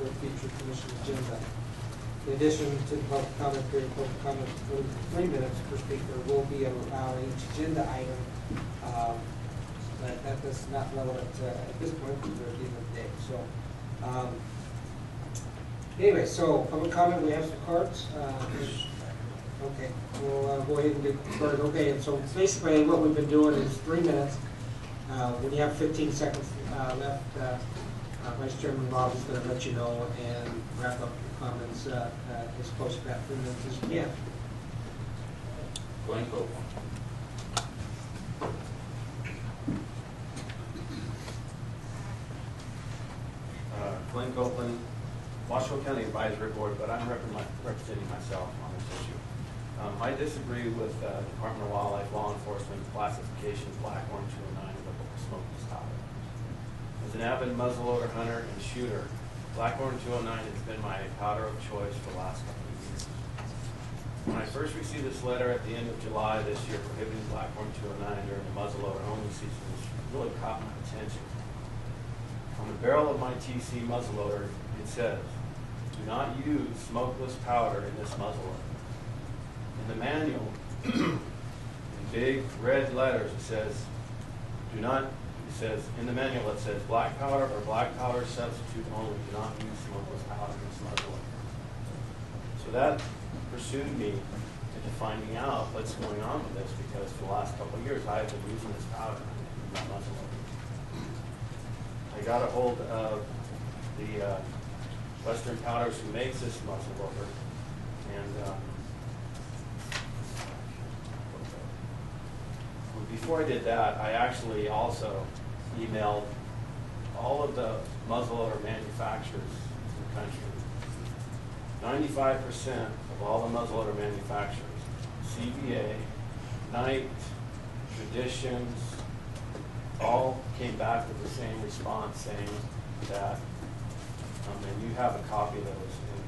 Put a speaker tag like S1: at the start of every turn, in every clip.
S1: for a future commission agenda. In addition to the public comment period, public comment for 3 minutes per speaker will be allowed each agenda item. But that is not relevant at this point because we're at the end of the day. So, anyway, so public comment, we have some cards. Okay, we'll go ahead and get started. Okay, and so basically what we've been doing is 3 minutes. When you have 15 seconds left, Vice Chairman Bob is going to let you know and wrap up your comments as close to that 3 minutes as we can.
S2: Blanco. Glenn Copeland, Washoe County Advisory Board, but I'm representing myself on this issue. I disagree with Department of Wildlife Law Enforcement classification Blackhorn 209 of the smokeless powder. As an avid muzzleloader hunter and shooter, Blackhorn 209 has been my powder of choice for the last couple of years. When I first received this letter at the end of July this year prohibiting Blackhorn 209 during the muzzleloader only season, it really caught my attention. On the barrel of my TC muzzleloader, it says, "Do not use smokeless powder in this muzzleloader." In the manual, in big red letters, it says, in the manual it says, "Black powder or black powder substitute only. Do not use smokeless powder in this muzzleloader." So that pursued me into finding out what's going on with this, because for the last couple of years I have been using this powder in my muzzleloader. I got a hold of the Western Powders who makes this muzzleloader, and before I did that, I actually also emailed all of the muzzleloader manufacturers in the country. 95% of all the muzzleloader manufacturers, CBA, Knight, Traditions, all came back with the same response saying that, and you have a copy that was in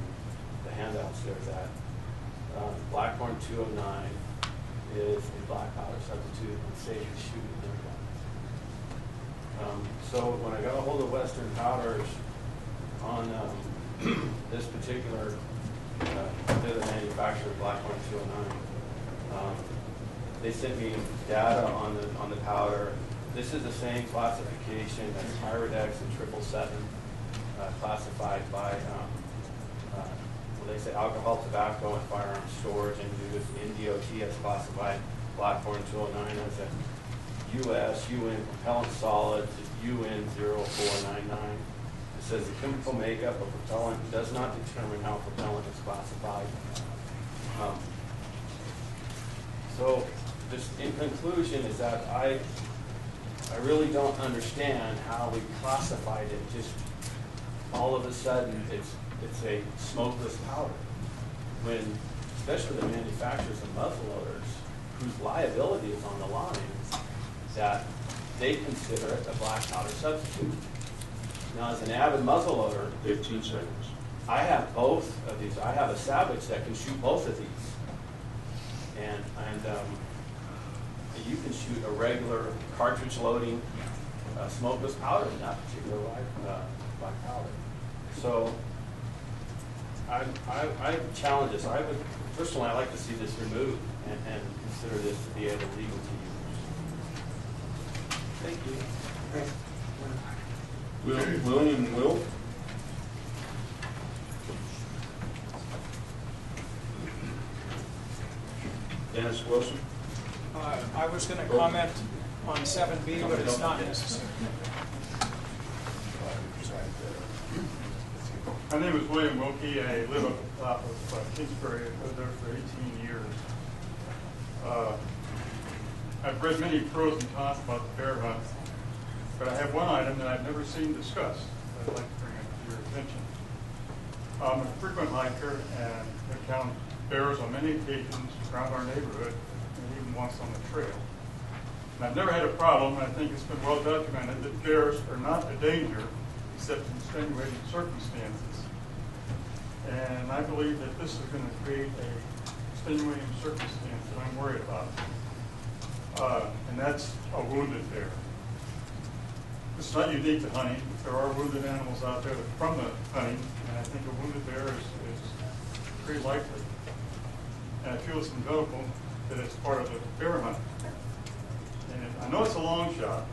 S2: the handouts there, that Blackhorn 209 is a black powder substitute and safe to shoot in their guns. So when I got a hold of Western Powders on this particular, they're the manufacturer of Blackhorn 209, they sent me data on the powder. This is the same classification as Pyrodex and 777, classified by, they say alcohol, tobacco, and firearms storage and use. NDOT has classified Blackhorn 209 as a U.S. UN propellant solid, UN 0499. It says the chemical makeup of propellant does not determine how propellant is classified. So, just in conclusion, is that I really don't understand how we classified it. Just all of a sudden, it's a smokeless powder, when especially the manufacturers of muzzleloaders, whose liability is on the line, that they consider it a black powder substitute. Now, as an avid muzzleloader,
S3: 15 seconds.
S2: I have both of these. I have a Savage that can shoot both of these, and you can shoot a regular cartridge loading smokeless powder in that particular black powder. So I challenge this. Personally, I'd like to see this removed and consider this to be illegal to use. Thank you.
S3: William Will. Dennis Wilson.
S4: I was going to comment on 7B, but it's not necessary.
S5: My name is William Wilkie. I live up top of Kingsbury. I've lived there for 18 years. I've read many pros and cons about the bear hunt, but I have one item that I've never seen discussed that I'd like to bring it to your attention. I'm a frequent hiker and have found bears on many occasions around our neighborhood and even once on the trail. And I've never had a problem, and I think it's been well documented, that bears are not a danger except in extenuating circumstances. And I believe that this is going to create a extenuating circumstance that I'm worried about. And that's a wounded bear. it's not unique to hunting. There are wounded animals out there from the hunting, and I think a wounded bear is pretty likely. And I feel it's inevitable that it's part of the bear hunt. And I know it's a long shot,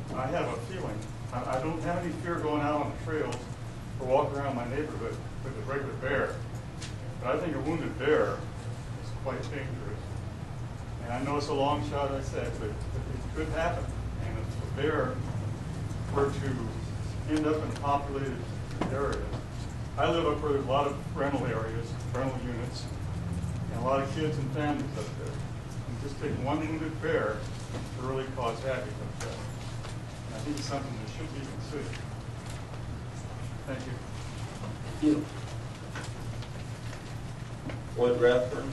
S5: but I have a feeling. I don't have any fear going out on the trails or walking around my neighborhood with a regular bear. But I think a wounded bear is quite dangerous. And I know it's a long shot, I said, but it could happen. And if a bear were to end up in a populated area, I live up where there's a lot of rental areas, rental units, and a lot of kids and families up there. And just take one wounded bear to really cause havoc up there. And I think it's something that should be considered. Thank you.
S1: Thank you.
S3: Floyd Rathburn.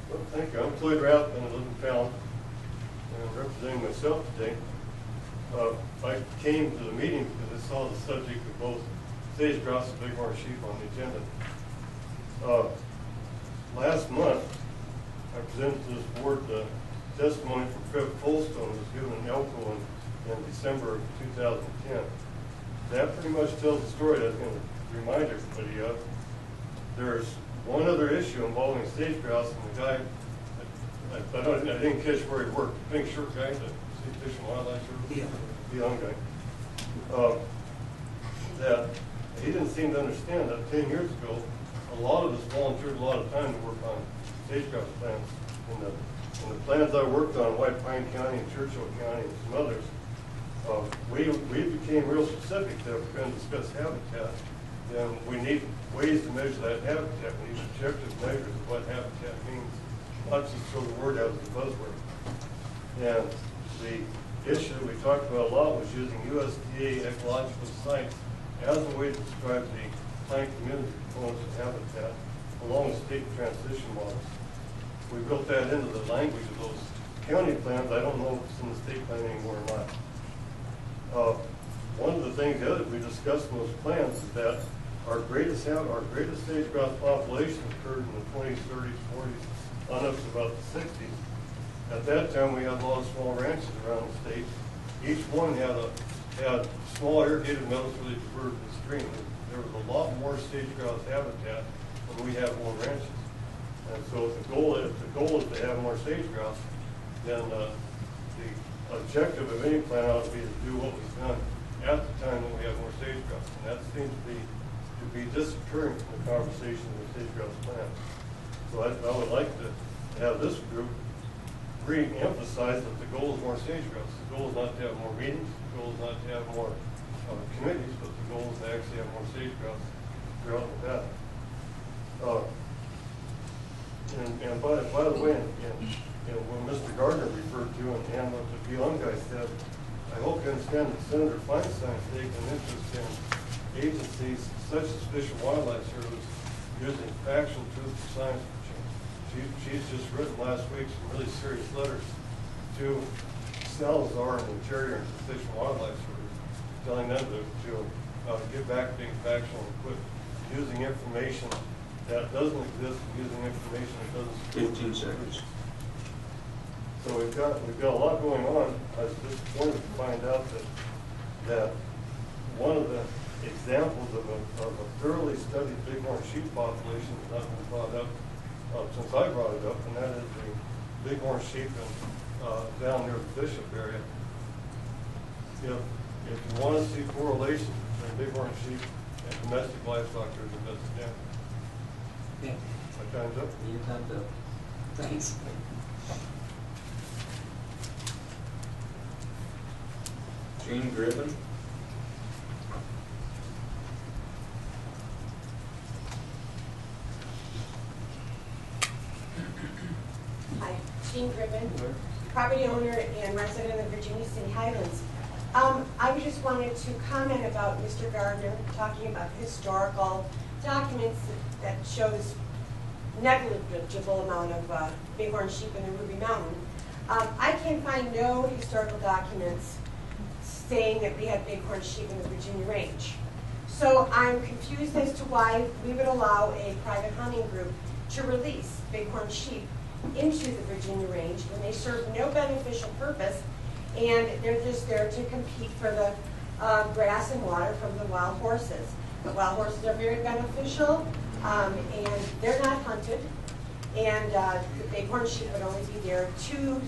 S6: Well, thank you. I'm Floyd Rathburn. I live in Fallon, and I'm representing myself today. I came to the meeting because I saw the subject of both sage-grouse and bighorn sheep on the agenda. Last month, I presented to this board testimony from Trev Fullstone, who was given in Elko in December of 2010. That pretty much tells the story that I was going to remind everybody of. There's one other issue involving sage-grouse, and the guy, I didn't catch where he worked, the pink shirt guy, the Fish and Wildlife Service, the young guy, that he didn't seem to understand that 10 years ago, a lot of us volunteered a lot of time to work on sage-grouse plans. In the plans I worked on, White Pine County and Churchill County and some others, we became real specific that if we're going to discuss habitat, then we need ways to measure that habitat. We need objective measures of what habitat means, not just throw the word out as a buzzword. And the issue we talked about a lot was using USDA ecological sites as a way to describe the plant community components of habitat along with state transition models. We built that into the language of those county plans. I don't know if it's in the state plan anymore or not. One of the things that we discussed in those plans is that our greatest sage-grouse population occurred in the 20s, 30s, 40s, on up to about the 60s. At that time, we had a lot of small ranches around the state. Each one had small irrigated meadows where they diverted the stream. There was a lot more sage-grouse habitat when we had more ranches. And so if the goal is to have more sage-grouse, then the objective of any plan ought to be to do what was done at the time when we had more sage-grouse. And that seems to be disappearing from the conversation of the sage-grouse plan. So I would like to have this group re-emphasize that the goal is more sage-grouse. The goal is not to have more meetings. The goal is not to have more committees, but the goal is to actually have more sage-grouse throughout Nevada. And by the way, when Mr. Gardner referred to and what the young guy said, I hope you understand that Senator Feinstein's taken an interest in agencies such as Fish and Wildlife Service using factual truth for science for change. She's just written last week some really serious letters to Salazar and Interior and Fish and Wildlife Service, telling them to get back to being factual and quit using information that doesn't exist and using information that doesn't.
S3: 15 seconds.
S6: So we've got a lot going on. I was disappointed to find out that one of the examples of a thoroughly studied bighorn sheep population has not been brought up since I brought it up, and that is the bighorn sheep down near the Bishop area. If you want to see correlation between bighorn sheep and domestic livestock, there's a best example.
S1: Okay.
S6: My time's up.
S1: Your time's up. Thanks.
S3: Gene Griffin.
S7: Hi, Jean Griffin, property owner and resident of Virginia City Highlands. I just wanted to comment about Mr. Gardner talking about historical documents that shows negligible amount of bighorn sheep in the Ruby Mountain. I can find no historical documents saying that we had bighorn sheep in the Virginia Range. So I'm confused as to why we would allow a private hunting group to release bighorn sheep into the Virginia range when they serve no beneficial purpose, and they're just there to compete for the grass and water from the wild horses. The wild horses are very beneficial, and they're not hunted, and the bighorn sheep would only be there to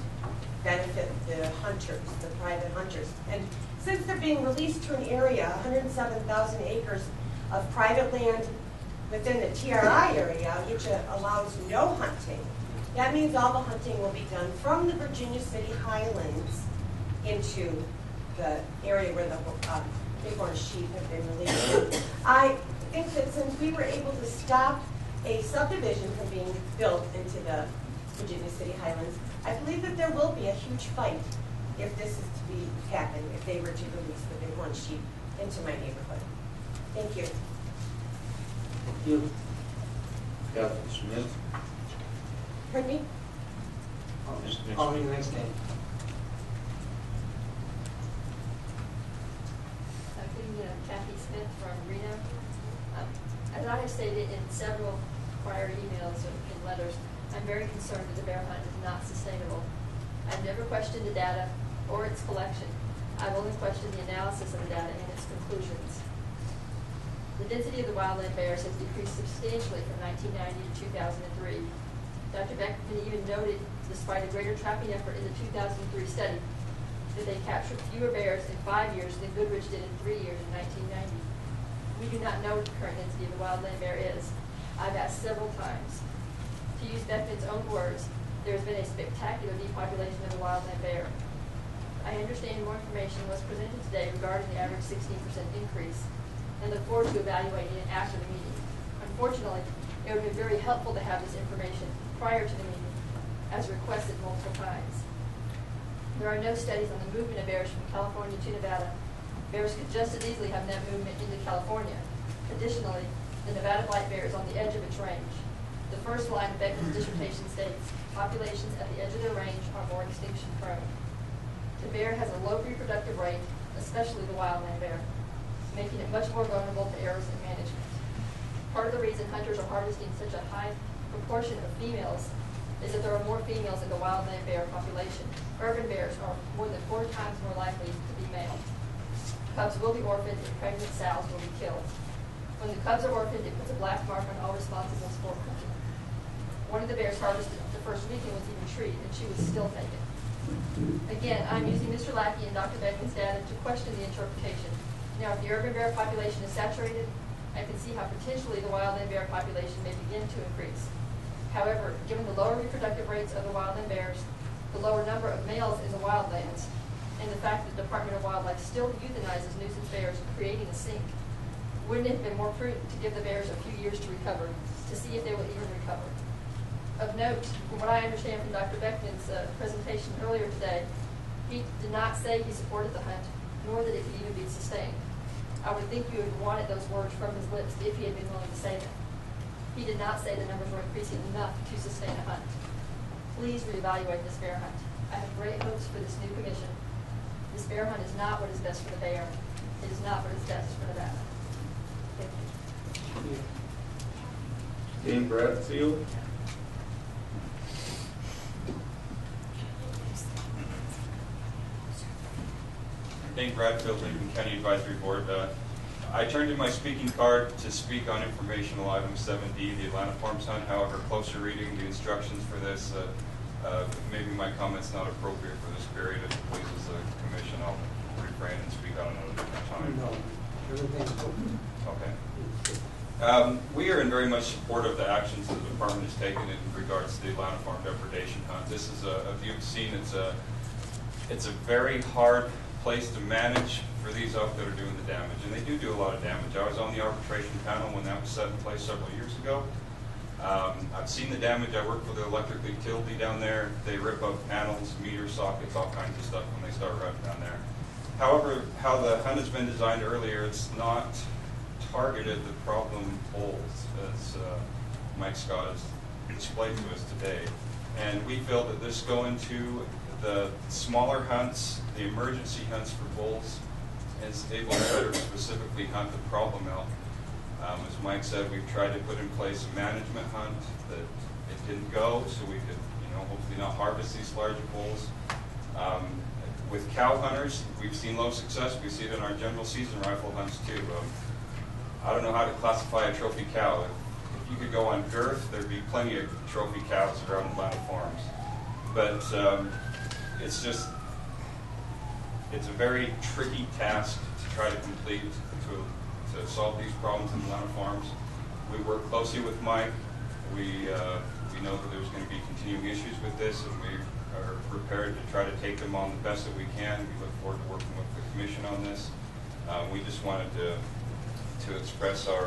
S7: benefit the hunters, the private hunters. And since they're being released to an area, 107,000 acres of private land within the TRI area, which allows no hunting, that means all the hunting will be done from the Virginia City Highlands into the area where the bighorn sheep have been released. I think that since we were able to stop a subdivision from being built into the Virginia City Highlands, I believe that there will be a huge fight if this is to happen, if they were to release the bighorn sheep into my neighborhood. Thank you.
S1: Thank you.
S3: Captain Smith.
S7: Pardon me?
S1: Calling the next day.
S8: Kathy Smith from Reno. As I have stated in several prior emails and letters, I'm very concerned that the bear hunt is not sustainable. I've never questioned the data or its collection. I've only questioned the analysis of the data and its conclusions. The density of the wildland bears has decreased substantially from 1990 to 2003. Dr. Beckman even noted, despite a greater trapping effort in the 2003 study, that they captured fewer bears in 5 years than Goodrich did in 3 years in 1990. We do not know what the current density of the wildland bear is. I've asked several times. To use Beckman's own words, there has been a spectacular depopulation of the wildland bear. I understand more information was presented today regarding the average 16% increase, and look forward to evaluating it after the meeting. Unfortunately, it would be very helpful to have this information prior to the meeting, as requested multiple times. There are no studies on the movement of bears from California to Nevada. Bears could just as easily have that movement into California. Additionally, the Nevada black bear is on the edge of its range. The first line of Beckman's dissertation states, populations at the edge of their range are more extinction prone. The bear has a low reproductive rate, especially the wildland bear, making it much more vulnerable to errors in management. Part of the reason hunters are harvesting such a high proportion of females is that there are more females in the wildland bear population. Urban bears are more than 4 times more likely to be male. Cubs will be orphaned and pregnant sows will be killed. When the cubs are orphaned, it puts a black mark on all responsible sport hunting. One of the bears harvested the first weekend was even treated, and she was still taken. Again, I'm using Mr. Lackey and Dr. Beckman's data to question the interpretation. Now, if the urban bear population is saturated, I can see how potentially the wildland bear population may begin to increase. However, given the lower reproductive rates of the wildland bears, the lower number of males in the wildlands, and the fact that the Department of Wildlife still euthanizes nuisance bears, creating a sink, wouldn't it have been more prudent to give the bears a few years to recover, to see if they will even recover? Of note, from what I understand from Dr. Beckman's presentation earlier today, he did not say he supported the hunt, nor that it could even be sustained. I would think you would have wanted those words from his lips if he had been willing to say them. He did not say the numbers were increasing enough to sustain a hunt. Please reevaluate this bear hunt. I have great hopes for this new commission. This bear hunt is not what is best for the bear. It is not what is best for Nevada. Thank you.
S3: Dean Bradfield.
S9: Dane Bradfield, Lincoln County Advisory Board. I turned in my speaking card to speak on informational item 7D, the Atlanta Farms Hunt. However, closer reading the instructions for this, maybe my comment's not appropriate for this period. If it pleases the commission, I'll refrain and speak on another different time.
S1: No, everything's open.
S9: Okay. We are in very much support of the actions that the department has taken in regards to the Atlanta Farm depredation hunt. This is if you've seen, it's a very hard place to manage for these elk that are doing the damage, and they do a lot of damage. I was on the arbitration panel when that was set in place several years ago. I've seen the damage. I work for the electric utility down there. They rip up panels, meter sockets, all kinds of stuff when they start running down there. However, how the hunt has been designed earlier, it's not targeted the problem bulls, as Mike Scott has displayed to us today. And we feel that this going to the smaller hunts, the emergency hunts for bulls, is able to better specifically hunt the problem elk. As Mike said, we've tried to put in place a management hunt that it didn't go, so we could, hopefully not harvest these larger bulls. With cow hunters, we've seen low success. We see it in our general season rifle hunts too. I don't know how to classify a trophy cow. If you could go on girth, there'd be plenty of trophy cows around Atlanta farms. But it's a very tricky task to try to complete to solve these problems in Atlanta farms. We work closely with Mike. We know that there's going to be continuing issues with this, and we are prepared to try to take them on the best that we can. We look forward to working with the commission on this. We just wanted to express that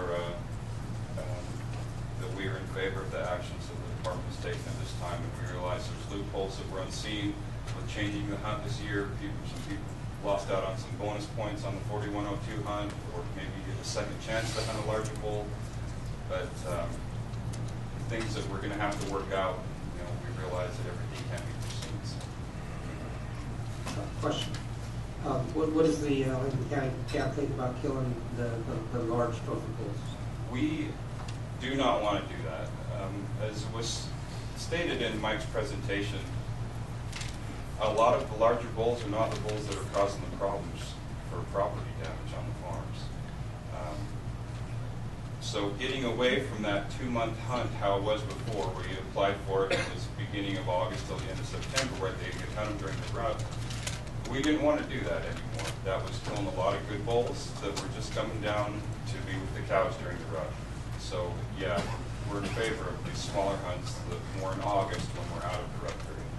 S9: we are in favor of the actions that the department has taken at this time, and we realize there's loopholes that were unseen with changing the hunt this year. Some people lost out on some bonus points on the 4102 hunt, or maybe get a second chance to hunt a larger bull. But things that we're going to have to work out, we realize that everything can't be foreseen.
S1: Question. What is the Lincoln County Cap think about killing the large trophy bulls?
S9: We do not want to do that. As was stated in Mike's presentation, a lot of the larger bulls are not the bulls that are causing the problems for property damage on the farms. So getting away from that 2-month hunt, how it was before, where you applied for it, it was beginning of August till the end of September, where they could hunt them during the rut. We didn't want to do that anymore. That was killing a lot of good bulls that were just coming down to be with the cows during the rut. So yeah, we're in favor of these smaller hunts, more in August when we're out of the rut period.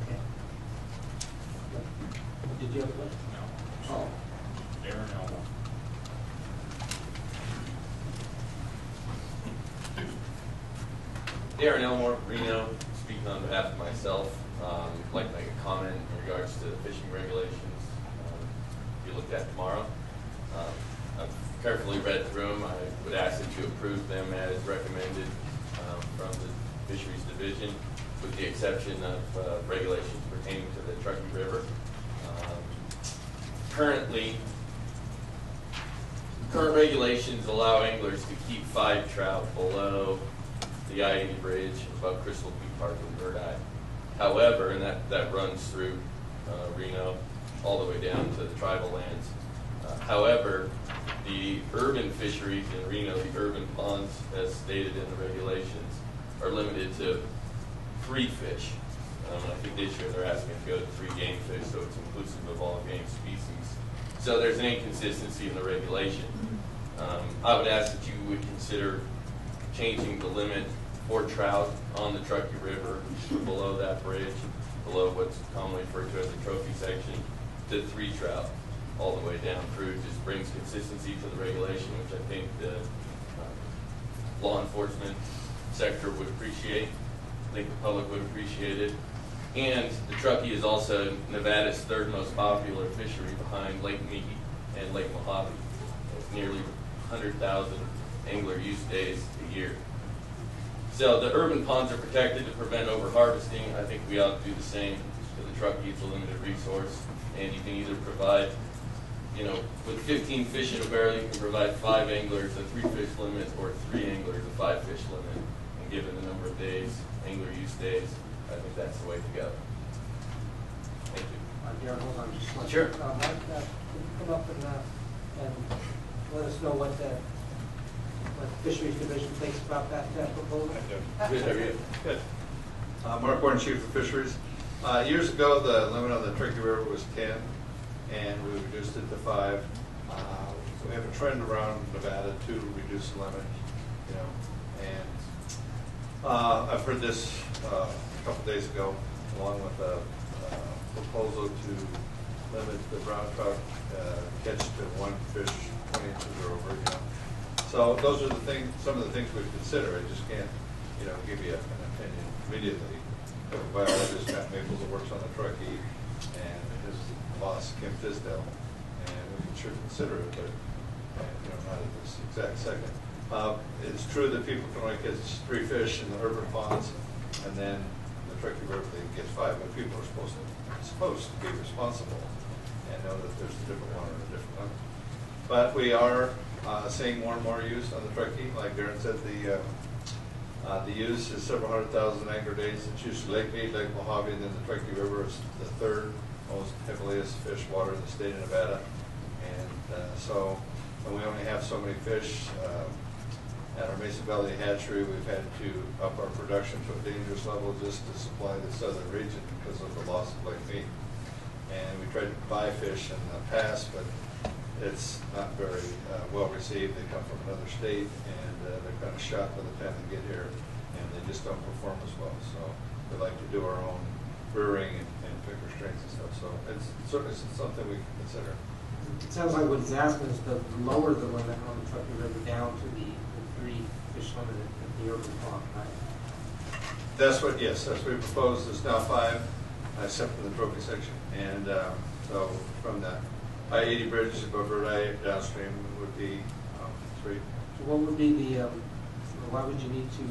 S1: Okay. Did you have a question?
S10: No.
S1: Oh.
S10: Darren Elmo.
S11: Darren Elmore, Reno, speaking on behalf of myself. I'd like to make a comment in regards to the fishing regulations to be looked at tomorrow. I've carefully read through them. I would ask that you approve them as recommended from the Fisheries Division, with the exception of regulations pertaining to the Truckee River. Current regulations allow anglers to keep 5 trout below the I-80 bridge above Crystal Peak Park and Bird Eye. However, and that runs through Reno all the way down to the tribal lands. However, the urban fisheries in Reno, the urban ponds, as stated in the regulations, are limited to 3 fish. I think this year they're asking to go to 3 game fish, so it's inclusive of all game species. So there's an inconsistency in the regulation. I would ask that you would consider changing the limit for trout on the Truckee River below that bridge, below what's commonly referred to as the trophy section, to 3 trout all the way down through. Just brings consistency to the regulation, which I think the law enforcement sector would appreciate. I think the public would appreciate it. And the Truckee is also Nevada's 3rd most popular fishery behind Lake Mead and Lake Mojave, with nearly 100,000 angler use days a year. So the urban ponds are protected to prevent over-harvesting. I think we ought to do the same for the Truckee. It's a limited resource, and you can either provide, with 15 fish in a barrel, you can provide 5 anglers a 3-fish limit, or 3 anglers a 5-fish limit. And given the number of days, angler use days, I think that's the way to go. Thank you.
S1: Darren, hold on just one
S11: Sure.
S1: second. Mike, can you come up and let us know what the Fisheries Division thinks about that proposal?
S11: Good, how are you?
S3: Good. Mark Warren, Chief of Fisheries. Years ago, the limit on the Truckee River was 10, and we reduced it to 5. We have a trend around Nevada to reduce the limit, and I've heard this a couple days ago, along with a proposal to limit the brown trout catch to 1 fish 20 inches or over. So those are some of the things we'd consider. I just can't, give you an opinion immediately. We have a biologist, Matt Maples, that works on the Truckee, and his boss, Kim Tisdale, and we can sure consider it, but not at this exact second. It's true that people can only catch 3 fish in the urban ponds, and then the Truckee River they get 5, but people are supposed to be responsible. and know that there's a different one or a different limit. But we are seeing more and more use on the Truckee. Like Darren said, the use is several 100,000 angler days. It's usually Lake Mead, Lake Mojave, and then the Truckee River is the third most heaviest fish water in the state of Nevada. And we only have so many fish. At our Mesa Valley hatchery, we've had to up our production to a dangerous level just to supply the southern region because of the loss of Lake Mead. And we tried to buy fish in the past, but it's not very well received. They come from another state, and they're kind of shot by the time they get here, and they just don't perform as well. So we like to do our own rearing and pick our strengths and stuff. So it's certainly something we can consider.
S1: It sounds like what he's asking is to lower the limit on the Truckee River down to the 3 fish limit at the urban pond, right?
S3: That's what we proposed. There's now 5, except for the trophy section. And so from the I-80 bridge above Rhode downstream would be 3.
S1: So what would be the, why would you need to,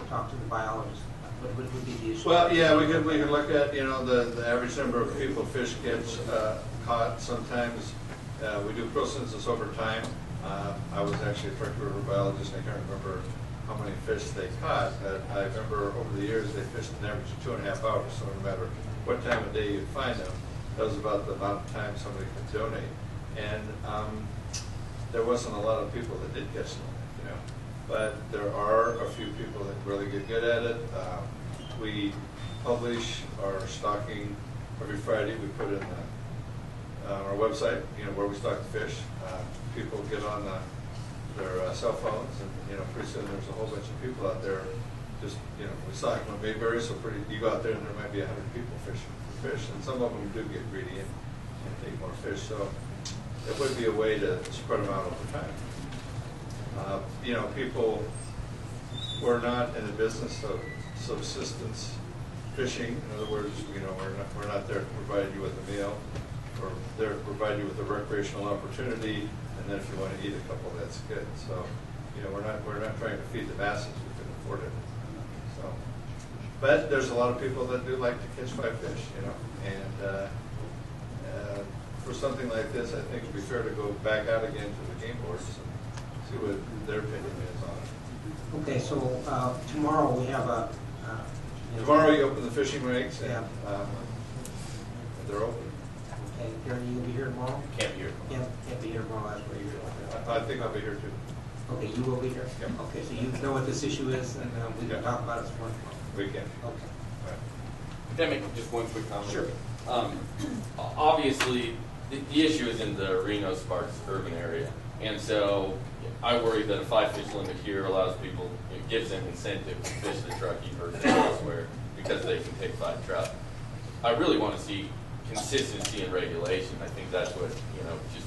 S1: talk to the biologist? What would be the issue?
S3: Well, yeah, we could look at, the average number of people fish gets caught. Sometimes we do processes over time. I was actually a Truckee River biologist, and I can't remember how many fish they caught. I remember over the years they fished an average of 2.5 hours, so no matter what time of day you'd find them, that was about the amount of time somebody could donate. And there wasn't a lot of people that did catch them, but there are a few people that really get good at it. We publish our stocking every Friday. We put it in our website, where we stock the fish. People get on their cell phones, and pretty soon there's a whole bunch of people out there. Just we stock them on Bayberry, so you go out there and there might be 100 people fishing for fish, and some of them do get greedy and take more fish. So it would be a way to spread them out over time. People, we're not in the business of subsistence fishing. In other words, we're not there to provide you with a meal. We're there to provide you with a recreational opportunity, and then if you want to eat a couple, that's good. So, we're not trying to feed the masses. We can afford it. So, but there's a lot of people that do like to catch 5 fish, and for something like this, I think it'd be fair to go back out again to the game boards and see what their opinion is on it.
S1: Okay, so tomorrow we have a...
S3: Tomorrow you open the fishing rigs, and
S1: Yeah.
S3: they're open.
S1: Okay, Darren, you'll be here tomorrow?
S11: Can't be here.
S1: Can't be here tomorrow, that's where you're...
S3: I think I'll be here too.
S1: Okay, you will be here?
S3: Yep.
S1: Okay, so you know what this issue is, and we can talk about it tomorrow.
S3: We can.
S1: Okay.
S3: All right.
S11: Can I make just one quick comment?
S1: Sure.
S11: Obviously, the issue is in the Reno Sparks urban area, and so I worry that a 5 fish limit here allows people, it gives them incentive to fish the Truckee versus elsewhere because they can take 5 trout. I really want to see consistency in regulation. I think that's what, just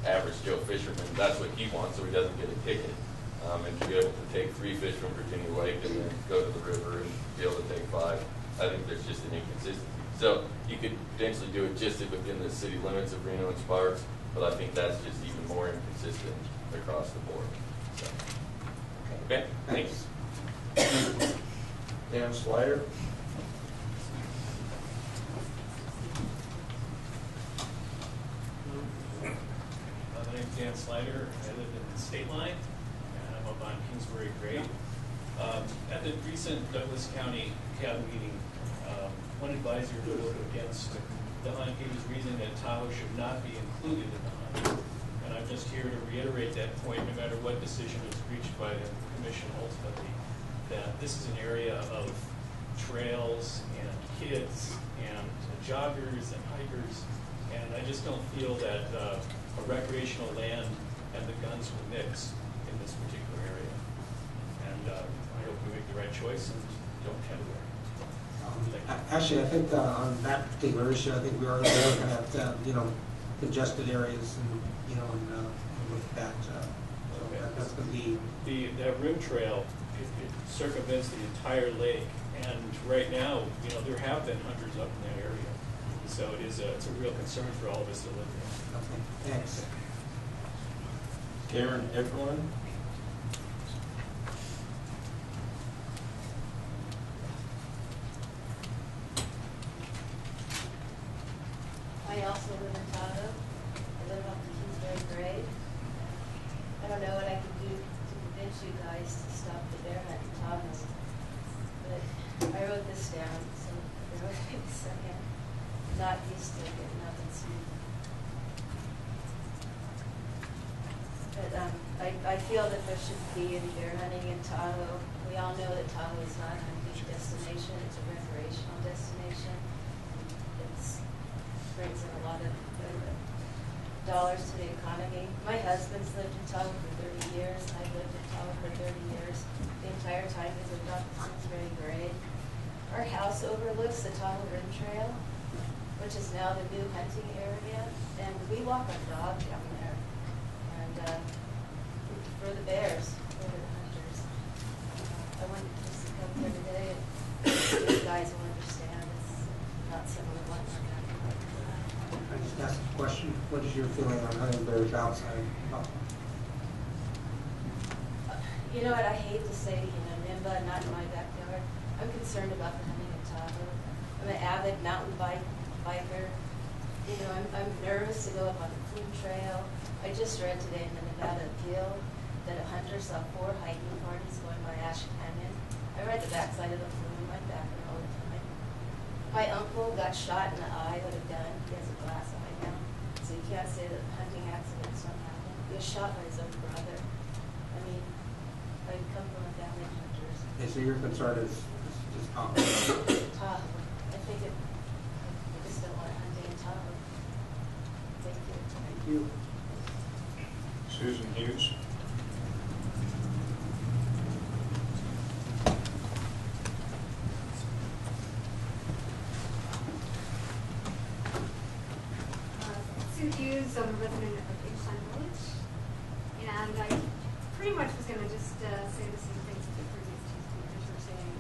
S11: average Joe fisherman, that's what he wants, so he doesn't get a ticket. And to be able to take 3 fish from Virginia Lake and then go to the river and be able to take 5, I think there's just an inconsistency. So you could potentially do it just within the city limits of Reno and Sparks, but I think that's just even more inconsistent across the board. So, okay, thanks.
S6: Dan Slider.
S10: My name's Dan Slider. I live in the State Line, and I'm up on Kingsbury Grade. At the recent Douglas County CAB meeting, one advisor voted against the hunt. He was reasoning that Tahoe should not be included in the hunt. And I'm just here to reiterate that point, no matter what decision is reached by the commission ultimately, that this is an area of trails and kids and joggers and hikers, and I just don't feel that a recreational land and the guns will mix in this particular area. And I hope we make the right choice and don't head away.
S1: Actually, I think on that particular issue, I think we are looking at, congested areas and, and with that, that's going to be...
S10: That rim trail, it circumvents the entire lake, and right now, there have been hunters up in that area. So it's a real concern for all of us to live there.
S1: Okay, thanks.
S6: Karen Eckerlin.
S8: also live in Tahoe. I live up in Kingsbury Grade. I don't know what I can do to convince you guys to stop the bear hunt in Tahoe. But I wrote this down, so bear with me a second. Not used to getting up and speaking. But I feel that there should be any bear hunting in Tahoe. We all know that Tahoe is not a hunting destination, it's a recreational destination. It brings in a lot of dollars to the economy. My husband's lived in Tahoe for 30 years. I've lived in Tahoe for 30 years. The entire time he's lived off the Kingsbury Grade. Our house overlooks the Tahoe Rim Trail, which is now the new hunting area, and we walk our dog down there. And we prefer the bears over the hunters. I wanted just to come here today and you guys will understand it's not similar to what we're talking about.
S1: I just asked a question. What is your feeling on hunting bears outside?
S8: You know what, I hate to say, NIMBA, not in my backyard. I'm concerned about the hunting in Tahoe. I'm an avid mountain biker. I'm nervous to go up on the Plume Trail. I just read today in the Nevada Appeal that a hunter saw 4 hiking parties going by Ash Canyon. I ride the backside of the Plume. I'm back there all the time. My uncle got shot in the eye with a gun. He has a glass eye now, so you can't say that hunting accidents don't happen. He was shot by his own brother. I mean, I come from a family of hunters.
S1: Okay, so your concern is just talking about
S8: Tahoe. I think I just don't want hunting in Tahoe. Thank you.
S1: Thank you.
S12: Susan Hughes.
S13: Sue Hughes, I'm a resident of Incline Village, and I pretty much was going to just say the same things that the previous two speakers were saying.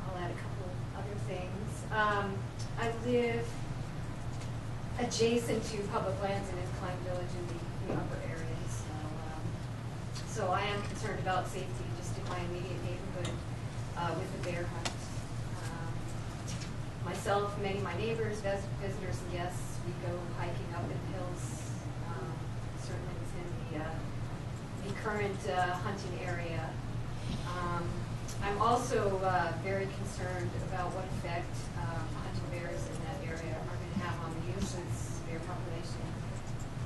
S13: I'll add a couple other things. I live adjacent to public lands in Incline Village in the upper areas, so I am concerned about safety just in my immediate neighborhood with the bear hunt. Myself, many of my neighbors, visitors and guests, we go hiking up in the hills, certainly within the current hunting area. I'm also very concerned about what effect hunting bears in that area are going to have on the nuisance bear population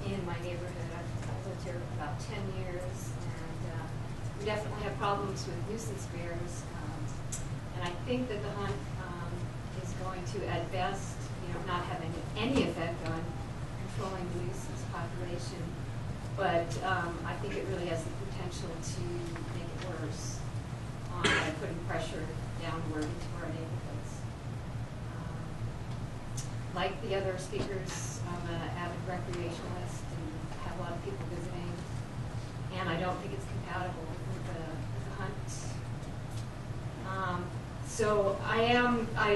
S13: in my neighborhood. I've lived here about 10 years, and we definitely have problems with nuisance bears. And I think that the hunt is going to, at best, not having any effect on controlling the nuisance population, but I think it really has the potential to make it worse by putting pressure downward into our neighborhoods. Like the other speakers, I'm an avid recreationalist and have a lot of people visiting, and I don't think it's compatible with the hunt. So I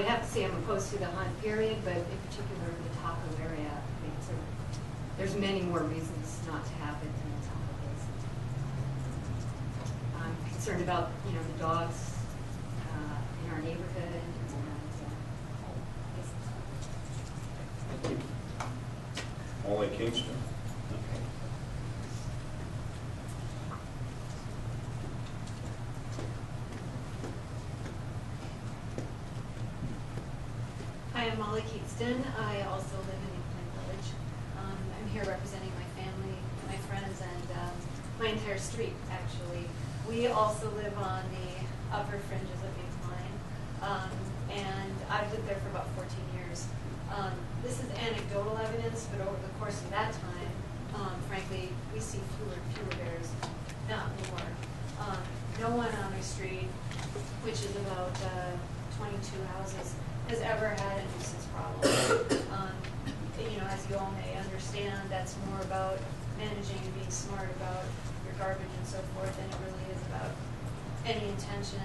S13: have to say I'm opposed to the hunt period, but in particular the Tahoe area, I think there's many more reasons not to have it in the Tahoe Basin. I'm concerned about, the dogs in our neighborhood.
S12: Thank you. Molly Kingston.
S13: Hi, I'm Molly Kingston. I also live in Incline Village. I'm here representing my family, my friends, and my entire street, actually. We also live on the upper fringes of Incline, and I've lived there for about 14 years. This is anecdotal evidence, but over the course of that time, frankly, we see fewer and fewer bears, not more. No one on my street, which is about 22 houses, has ever had a nuisance problem. As you all may understand, that's more about managing and being smart about your garbage and so forth than it really is about any intention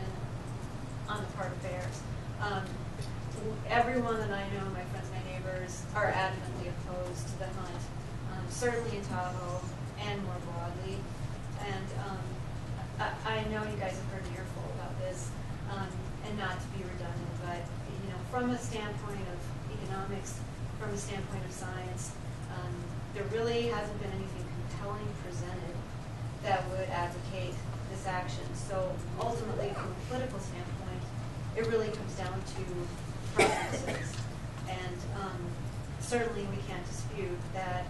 S13: on the part of bears. Everyone that I know, my friends, my neighbors, are adamantly opposed to the hunt, certainly in Tahoe and more broadly. And I know you guys have heard an earful about this, and not to be redundant, but from a standpoint of economics, from the standpoint of science. There really hasn't been anything compelling presented that would advocate this action. So ultimately, from a political standpoint, it really comes down to preferences. And certainly we can't dispute that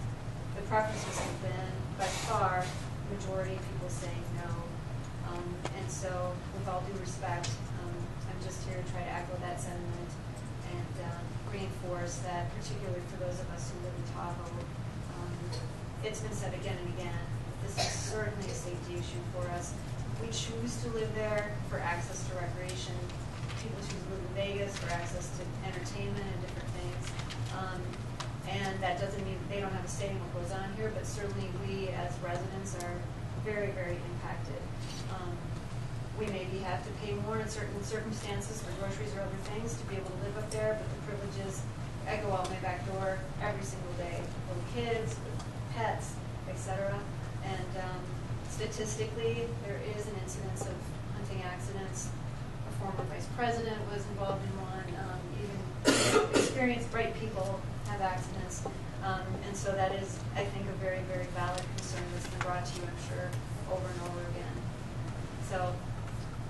S13: the preferences have been, by far, majority of people saying no. And so, with all due respect, I'm just here to try to echo that sentiment and reinforce that, particularly for those of us who live in Tahoe, it's been said again and again, this is certainly a safety issue for us. We choose to live there for access to recreation. People choose to live in Vegas for access to entertainment and different things. And that doesn't mean they don't have a say in what goes on here, but certainly we as residents are very, very impacted. We maybe have to pay more in certain circumstances for groceries or other things to be able to live up there, but the privileges, I go out my back door every single day, little kids, pets, etc. And statistically, there is an incidence of hunting accidents. A former vice president was involved in one. Even experienced, bright people have accidents. And so that is, I think, a very, very valid concern that's been brought to you, I'm sure, over and over again. So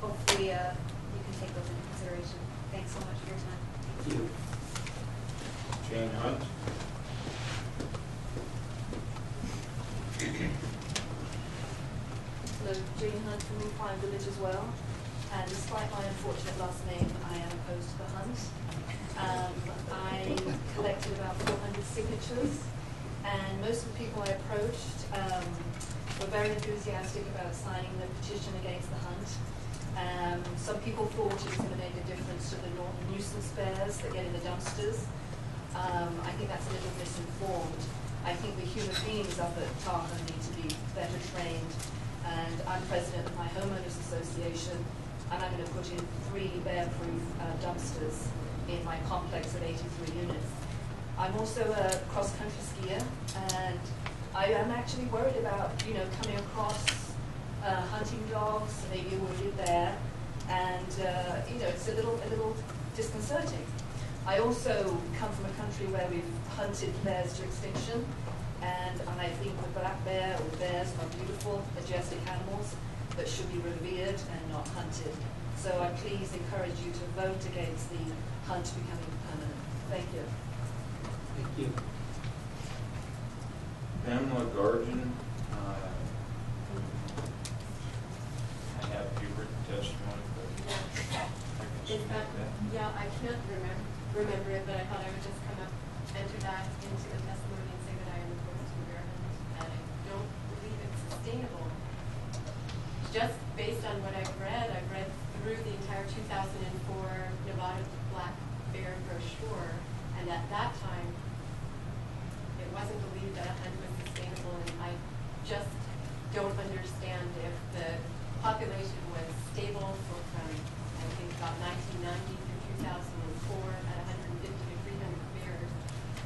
S13: hopefully you can take those into consideration. Thanks so much for your time.
S1: Thank you.
S12: Jan Hunt.
S14: Hello, Jane Hunt from Incline Village as well. And despite my unfortunate last name, I am opposed to the hunt. I collected about 400 signatures, and most of the people I approached were very enthusiastic about signing the petition against the hunt. Some people thought it was going to make a difference to the nuisance bears that get in the dumpsters. I think that's a little misinformed. I think the human beings up at Tahoe need to be better trained. And I'm president of my homeowners association, and I'm going to put in 3 bear-proof dumpsters in my complex of 83 units. I'm also a cross-country skier, and I am actually worried about, coming across hunting dogs, maybe a wounded bear, and it's a little disconcerting. I also come from a country where we've hunted bears to extinction, and I think the black bear or bears are beautiful, majestic animals that should be revered and not hunted. So I please encourage you to vote against the hunt becoming permanent. Thank you.
S1: Thank you.
S12: Pamela Garden. I have your written testimony, but I can speak to that.
S15: Yeah, I can't remember it, but I thought I would just come up, enter that into the testimony and say that I am opposed to bear hunt, and I don't believe it's sustainable. Just based on what I've read through the entire 2004 Nevada black bear brochure, and at that time, it wasn't believed that a hunt was sustainable, and I just don't understand if the population was stable from, I think, about 1990 through 2004 at 150 to 300 bears,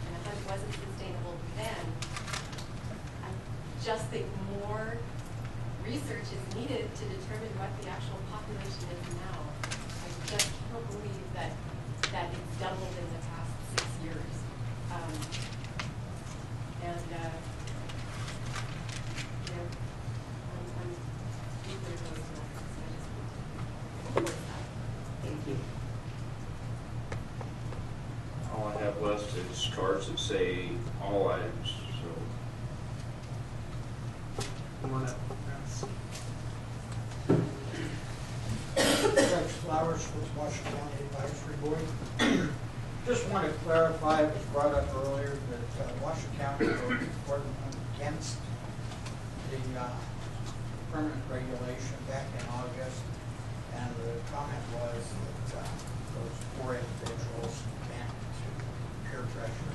S15: and a hunt wasn't sustainable then. I just think more research is needed to determine what the actual population is now. I just can't believe that it's doubled in the past 6 years. I'm deeply opposed to that. So I just
S1: Thank you.
S12: All I have left is cards that say all items, so.
S1: Come on up.
S16: Judge Flowers with Washington County Advisory Board. Just want to clarify, it was brought up earlier that Washington County voted against the permanent regulation back in August, and the comment was that those 4 individuals can't peer pressure.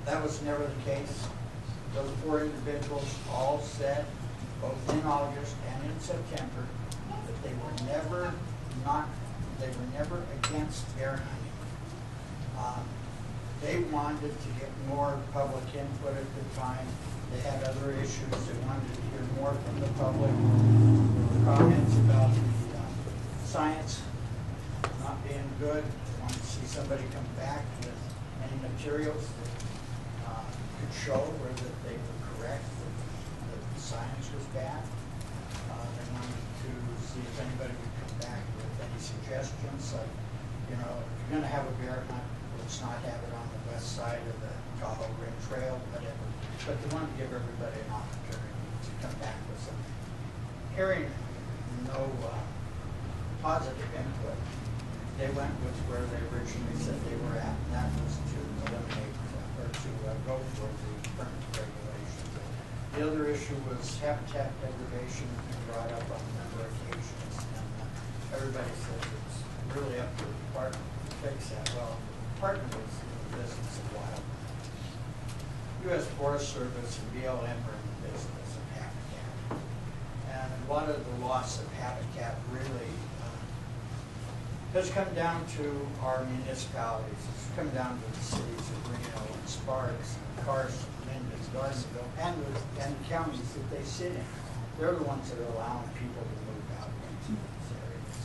S16: That was never the case. Those 4 individuals all said, both in August and in September, that they were never against bear hunting. They wanted to get more public input at the time. They had other issues. They wanted to hear more from the public. There were comments about the science not being good. They wanted to see somebody come back with any materials that could show where that they were correct, that the science was bad. They wanted to see if anybody would come back with any suggestions, like, you know, if you're gonna have a bear hunt, let's not have it on the west side of the Tahoe Rim Trail, whatever. But they wanted to give everybody an opportunity to come back with some. Hearing no positive input, they went with where they originally said they were at, and that was to eliminate or to go for the permit regulations. The other issue was habitat degradation, been brought up on a number of occasions, and everybody says it's really up to the department to fix that. Well, the department is in the business of wildlife. U.S. Forest Service and BLM are in the business of habitat. And a lot of the loss of habitat really has come down to our municipalities. It's come down to the cities of Reno and Sparks and Carson, Minden, Gardnerville, and the counties that they sit in. They're the ones that are allowing people to move out into these areas.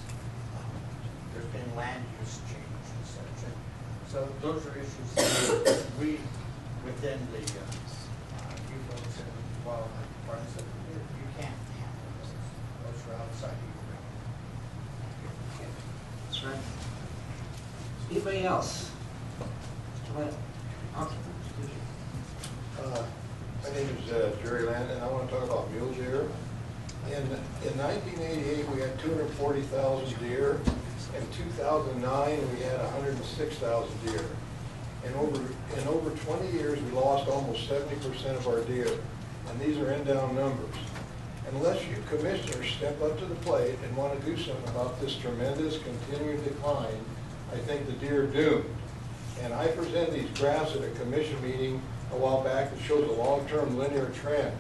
S16: There's been land use change and such. And so those are issues that we, within the you folks in the wildlife department, said, you can't handle those. Those are outside of your realm.
S1: That's right. Anybody else? Mr. Lynn? Okay.
S17: My name is Jerry Land, and I want to talk about mule deer. In 1988, we had 240,000 deer. In 2009, we had 106,000 deer. In over 20 years, we lost almost 70% of our deer, and these are end-down numbers. Unless you commissioners step up to the plate and want to do something about this tremendous continuing decline, I think the deer are doomed. And I presented these graphs at a commission meeting a while back that shows a long-term linear trend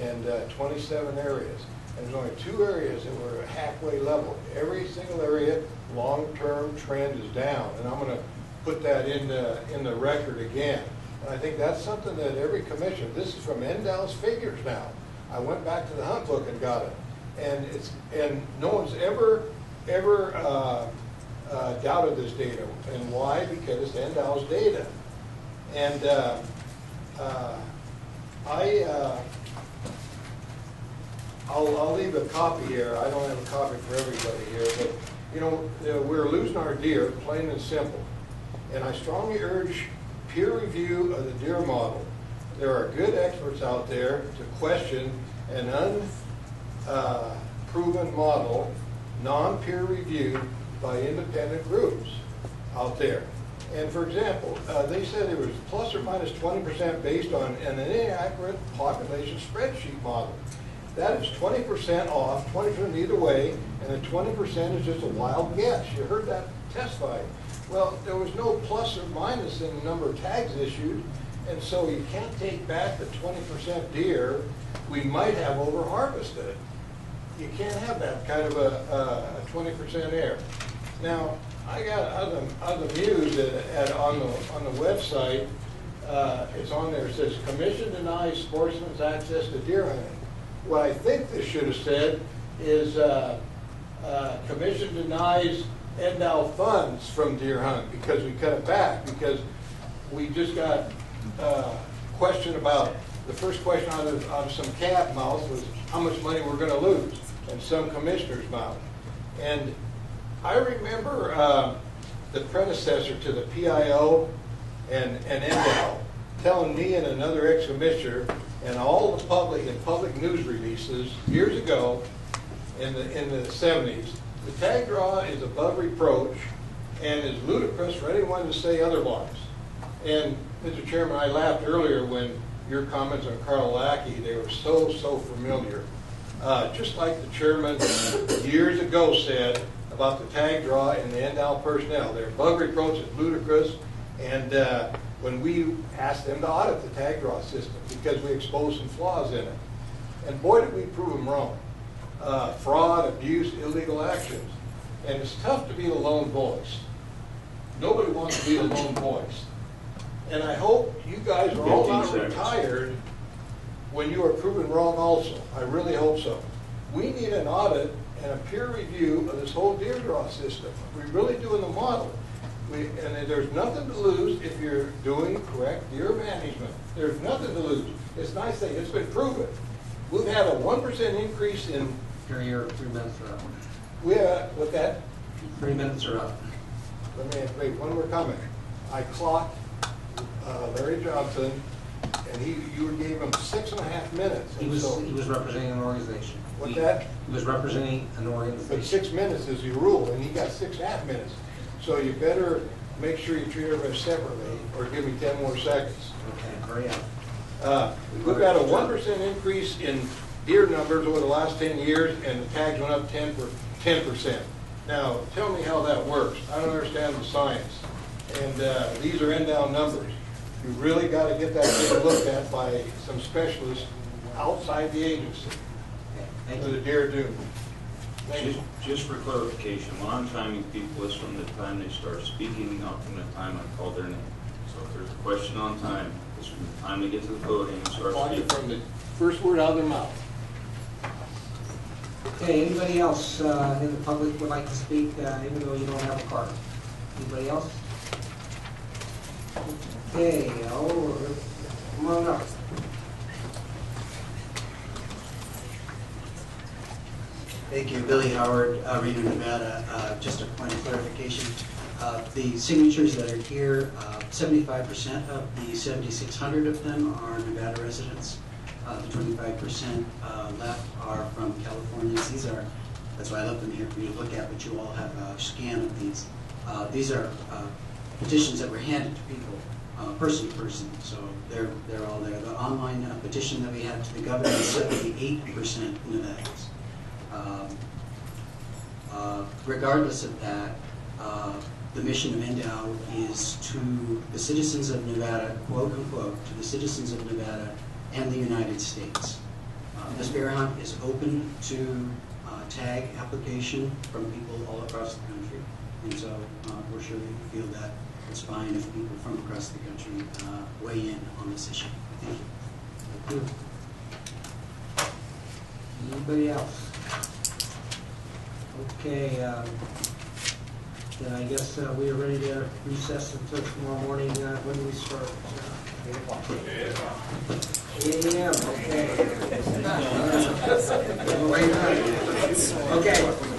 S17: in 27 areas. And there's only 2 areas that were halfway level. Every single area, long-term trend is down. And I'm going to put that in the record again. And I think that's something that every commission, this is from NDOW's figures now. I went back to the hunt book and got it. And no one's ever doubted this data. And why? Because it's NDOW's data. And I'll leave a copy here. I don't have a copy for everybody here, but you know, we're losing our deer, plain and simple. And I strongly urge peer review of the deer model. There are good experts out there to question an unproven model, non-peer reviewed by independent groups out there. And for example, they said it was plus or minus 20% based on an inaccurate population spreadsheet model. That is 20% off, 20% either way, and the 20% is just a wild guess. You heard that testified. Well, there was no plus or minus in the number of tags issued, and so you can't take back the 20% deer we might have over-harvested. You can't have that kind of a 20% error. Now, I got on the Muse on the website. It's on there. It says commission denies sportsmen's access to deer hunting. What I think this should have said is commission denies NDOW funds from deer hunt because we cut it back, because we just got question about, the first question out of some cat mouth was how much money we're going to lose, and some commissioner's mouth. And I remember the predecessor to the PIO and NDOW telling me and another ex-commissioner and all the public news releases years ago in the 70s, the tag draw is above reproach and is ludicrous for anyone to say otherwise. And Mr. Chairman, I laughed earlier when your comments on Carl Lackey, they were so familiar. Just like the chairman years ago said about the tag draw and the NDOW personnel. They're above reproach, it's ludicrous, and when we asked them to audit the tag draw system because we exposed some flaws in it. And boy, did we prove them wrong. Fraud, abuse, illegal actions. And it's tough to be the lone voice. Nobody wants to be the lone voice. And I hope you guys are all not retired when you are proven wrong also. I really hope so. We need an audit and a peer review of this whole deer draw system. We're really doing the model. And there's nothing to lose if you're doing correct deer management. There's nothing to lose. It's nice thing. It's been proven. We've had a 1% increase in.
S1: Your 3 minutes are up.
S17: We have, with that?
S1: 3 minutes are up.
S17: Let me make one more comment. I clocked Larry Johnson, and you gave him 6.5 minutes.
S1: He was representing an organization.
S17: What's that?
S1: He was representing an organization.
S17: But 6 minutes is your rule, and he got 6.5 minutes. So you better make sure you treat everybody separately, or give me 10 more seconds.
S1: Okay, hurry up.
S17: We've got a 1% increase in deer numbers over the last 10 years, and the tags went up 10%. Now, tell me how that works. I don't understand the science. And these are end-down numbers. You really got to get that thing looked at by some specialists outside the agency.
S1: Thank
S17: For
S1: you.
S17: the deer do. Thank you.
S12: Just for clarification, when I'm timing people, it's from the time they start speaking, not from the time I call their name. So if there's a question on time, it's from the time they get to the podium and start
S17: Call you
S12: speaking.
S17: from the first word out of their mouth.
S1: Okay, anybody else in the public would like to speak, even though you don't have a card? Anybody else? Okay, come on up.
S18: Thank you, Billy Howard, Reno, Nevada. Just a point of clarification. The signatures that are here, 75% of the 7,600 of them are Nevada residents. The 25% left are from California. That's why I left them here for you to look at, but you all have a scan of these. These are petitions that were handed to people, person to person, so they're all there. The online petition that we had to the governor is 78% Nevadans. Regardless of that, the mission of NDOW is to the citizens of Nevada, quote unquote, to the citizens of Nevada and the United States. This bear hunt is open to tag application from people all across the country, and so we're sure we feel that it's fine if people from across the country weigh in on this issue. Thank you.
S1: Thank you. Anybody else? Okay, then I guess we are ready to recess until tomorrow morning. When do we start? 8 o'clock. 8 a.m. Okay. Okay.